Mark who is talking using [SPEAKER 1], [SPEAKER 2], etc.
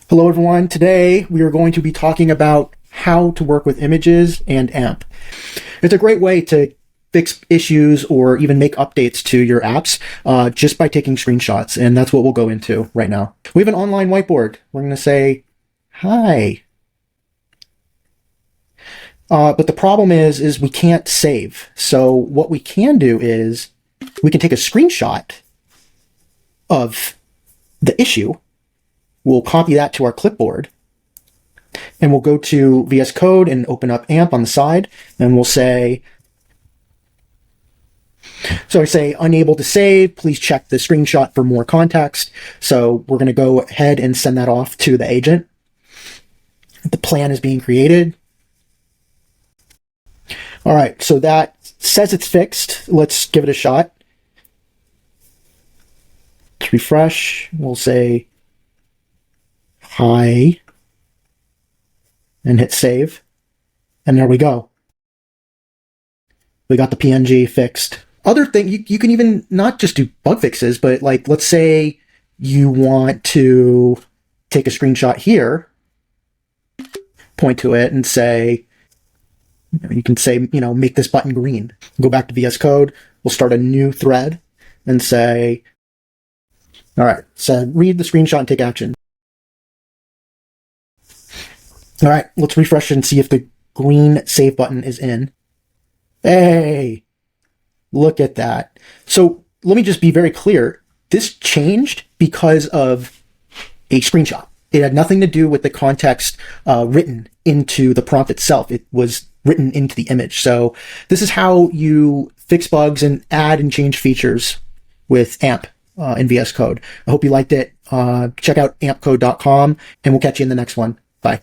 [SPEAKER 1] Hello everyone, today we are going to be talking about how to work with images and AMP. It's a great way to fix issues or even make updates to your apps just by taking screenshots, and that's what we'll go into right now. We have an online whiteboard. We're going to say, hi. But the problem is we can't save. So what we can do is we can take a screenshot of the issue. We'll copy that to our clipboard and we'll go to VS Code and open up AMP on the side, and we'll say, so I say unable to save, please check the screenshot for more context. So we're going to go ahead and send that off to the agent. The plan is being created. All right, so that says it's fixed. Let's give it a shot. Let's refresh. We'll say hi and hit save. And there we go. We got the PNG fixed. Other thing, you can even not just do bug fixes, but like, let's say you want to take a screenshot here, point to it and say, you can say, make this button green. Go back to VS Code. We'll start a new thread and say, all right, so read the screenshot and take action. All right, let's refresh and see if the green save button is in. Hey, look at that. So let me just be very clear. This changed because of a screenshot. It had nothing to do with the context written into the prompt itself. It was written into the image. So this is how you fix bugs and add and change features with AMP in VS Code. I hope you liked it. Check out ampcode.com and we'll catch you in the next one. Bye.